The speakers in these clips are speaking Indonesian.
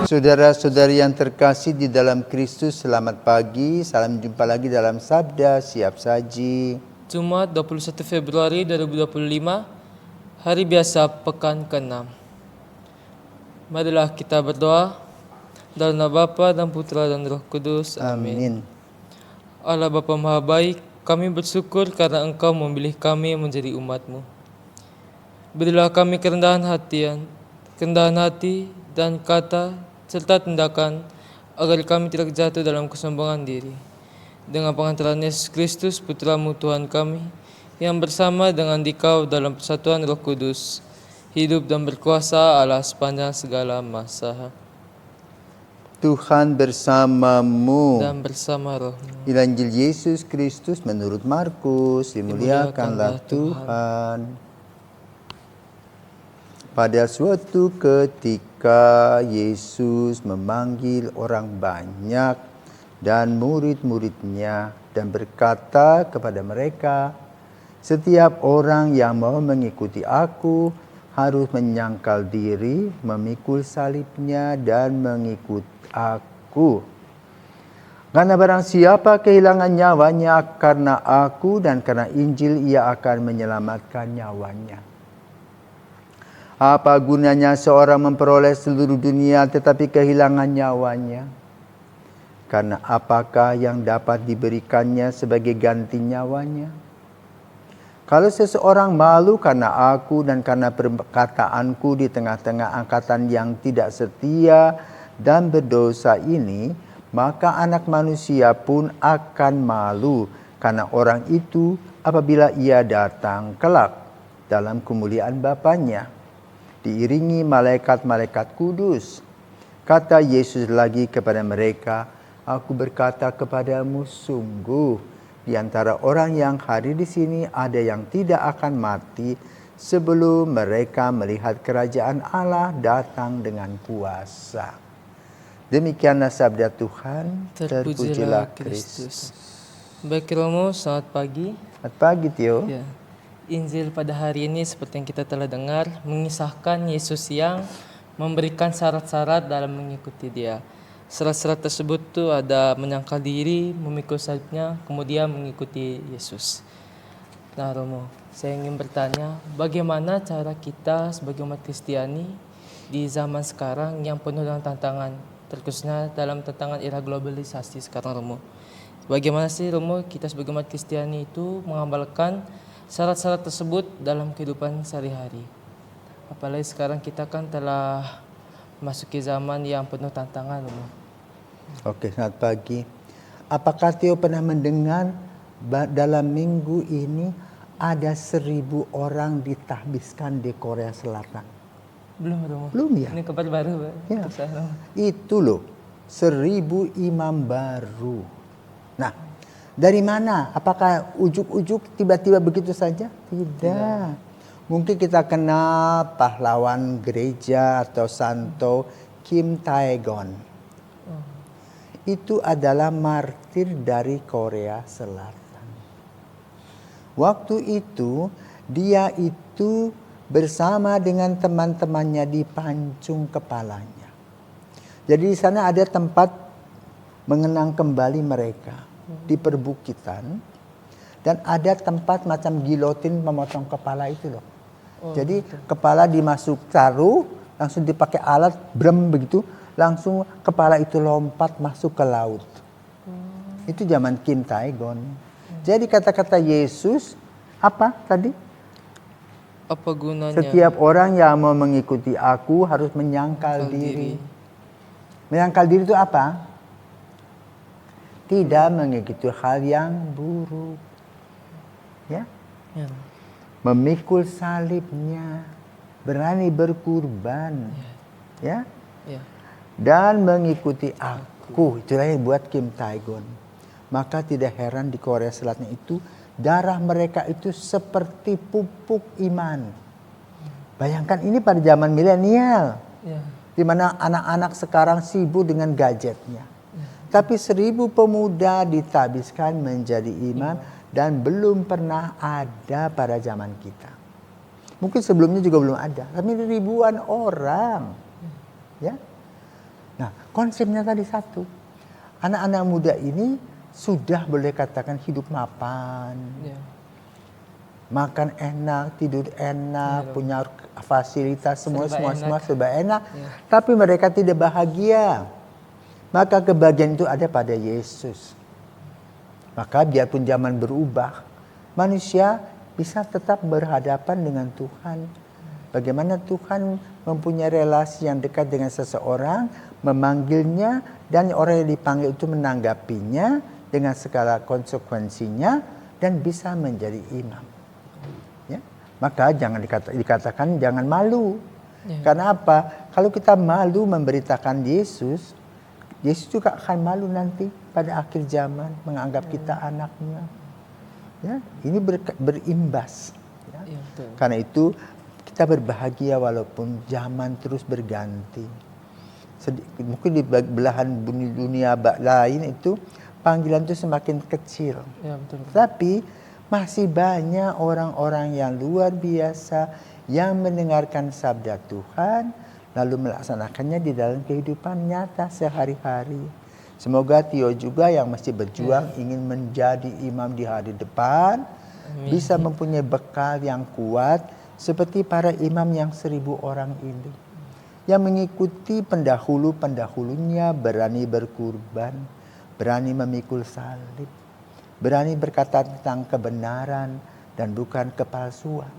Saudara-saudari yang terkasih di dalam Kristus, selamat pagi. Salam jumpa lagi dalam Sabda Siap Saji. Jumat 21 Februari 2025, hari biasa pekan ke-6. Marilah kita berdoa. Dalam nama Bapa dan Putra dan Roh Kudus. Amin. Allah Bapa Maha Baik, kami bersyukur karena Engkau memilih kami menjadi umat-Mu. Berilah kami kerendahan hati dan kata serta tindakan agar kami tidak jatuh dalam kesombongan diri. Dengan pengantaran Yesus Kristus, Putra-Mu Tuhan kami, yang bersama dengan Dikau dalam persatuan Roh Kudus, hidup dan berkuasa Allah sepanjang segala masa. Tuhan bersamamu. Dan bersama roh-Mu. Injil Yesus Kristus menurut Markus. Dimuliakanlah Tuhan. Pada suatu ketika Yesus memanggil orang banyak dan murid-muridnya dan berkata kepada mereka, "Setiap orang yang mau mengikuti aku harus menyangkal diri, memikul salibnya dan mengikut aku. Karena barang siapa kehilangan nyawanya karena aku dan karena Injil, ia akan menyelamatkan nyawanya. Apa gunanya seorang memperoleh seluruh dunia tetapi kehilangan nyawanya? Karena apakah yang dapat diberikannya sebagai ganti nyawanya? Kalau seseorang malu karena aku dan karena perkataanku di tengah-tengah angkatan yang tidak setia dan berdosa ini, maka Anak Manusia pun akan malu karena orang itu apabila ia datang kelak dalam kemuliaan Bapanya, diiringi malaikat-malaikat kudus." Kata Yesus lagi kepada mereka, "Aku berkata kepadamu, sungguh di antara orang yang hadir di sini ada yang tidak akan mati sebelum mereka melihat kerajaan Allah datang dengan kuasa." Demikianlah sabda Tuhan. Terpujilah Kristus. Baik Romo, selamat pagi. Selamat pagi Tio. Ya. Injil pada hari ini seperti yang kita telah dengar mengisahkan Yesus yang memberikan syarat-syarat dalam mengikuti Dia. Syarat-syarat tersebut tuh ada menyangkal diri, memikul salibnya, kemudian mengikuti Yesus. Nah Romo, saya ingin bertanya, bagaimana cara kita sebagai umat Kristiani di zaman sekarang yang penuh dengan tantangan, terkhususnya dalam tantangan era globalisasi sekarang Romo. Bagaimana sih Romo kita sebagai umat Kristiani itu mengamalkan syarat-syarat tersebut dalam kehidupan sehari-hari? Apalagi sekarang kita kan telah memasuki zaman yang penuh tantangan Romo. Oke, selamat pagi. Apakah Tio pernah mendengar dalam minggu ini ada 1.000 orang ditahbiskan di Korea Selatan? Belum Romo. Belum ya? Ini kabar baru Pak. Ya. Itu loh, 1.000 imam baru. Nah, dari mana? Apakah ujuk-ujuk tiba-tiba begitu saja? Tidak. Mungkin kita kenal pahlawan gereja atau santo Kim Tae-gon. Itu adalah martir dari Korea Selatan. Waktu itu dia itu bersama dengan teman-temannya dipancung kepalanya. Jadi di sana ada tempat mengenang kembali mereka di perbukitan, dan ada tempat macam gilotin memotong kepala itu loh. Jadi kepala dimasuk taruh, langsung dipakai alat brem begitu, langsung kepala itu lompat masuk ke laut. Itu zaman Kim Tae-gon. Jadi kata-kata Yesus apa tadi? Apa gunanya? Setiap orang yang mau mengikuti aku harus menyangkal diri. Menyangkal diri itu apa? Tidak mengikuti hal yang buruk. Ya? Ya. Memikul salibnya, berani berkurban. Ya? Ya. Dan mengikuti aku. Itulah yang buat Kim Tae-gon. Maka tidak heran di Korea Selatan itu darah mereka itu seperti pupuk iman. Bayangkan ini pada zaman milenial, di mana anak-anak sekarang sibuk dengan gadgetnya. Tapi 1.000 pemuda ditabiskan menjadi iman dan belum pernah ada pada zaman kita. Mungkin sebelumnya juga belum ada, tapi ribuan orang. Ya. Nah, konsepnya tadi satu. Anak-anak muda ini sudah boleh katakan hidup mapan. Ya. Makan enak, tidur enak, punya fasilitas semua serba enak. Ya. Tapi mereka tidak bahagia. Maka kebahagiaan itu ada pada Yesus. Maka biarpun zaman berubah, manusia bisa tetap berhadapan dengan Tuhan. Bagaimana Tuhan mempunyai relasi yang dekat dengan seseorang, memanggilnya, dan orang yang dipanggil itu menanggapinya dengan segala konsekuensinya dan bisa menjadi imam. Ya? Maka jangan dikatakan jangan malu. Ya. Karena apa? Kalau kita malu memberitakan Yesus, Yesus juga akan malu nanti pada akhir zaman menganggap kita anaknya. Ya, ini berimbas. Ya. Ya, betul. Karena itu kita berbahagia walaupun zaman terus berganti. Mungkin di belahan dunia lain itu panggilan itu semakin kecil. Ya, betul. Tapi masih banyak orang-orang yang luar biasa yang mendengarkan sabda Tuhan lalu melaksanakannya di dalam kehidupan nyata sehari-hari. Semoga Tio juga yang masih berjuang ingin menjadi imam di hari depan, bisa mempunyai bekal yang kuat seperti para imam yang 1000 orang ini. Yang mengikuti pendahulu-pendahulunya berani berkurban, berani memikul salib, berani berkata tentang kebenaran dan bukan kepalsuan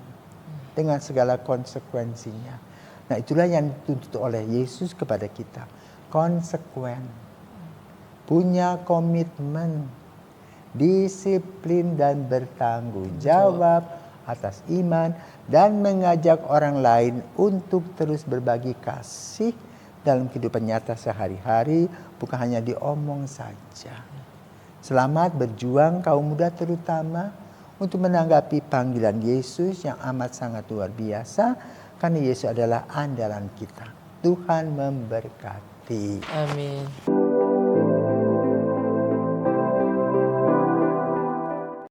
dengan segala konsekuensinya. Nah, itulah yang dituntut oleh Yesus kepada kita. Konsekuen. Punya komitmen, disiplin dan bertanggung jawab atas iman dan mengajak orang lain untuk terus berbagi kasih dalam kehidupan nyata sehari-hari, bukan hanya diomong saja. Selamat berjuang kaum muda terutama untuk menanggapi panggilan Yesus yang amat sangat luar biasa, karena Yesus adalah andalan kita. Tuhan memberkati. Amin.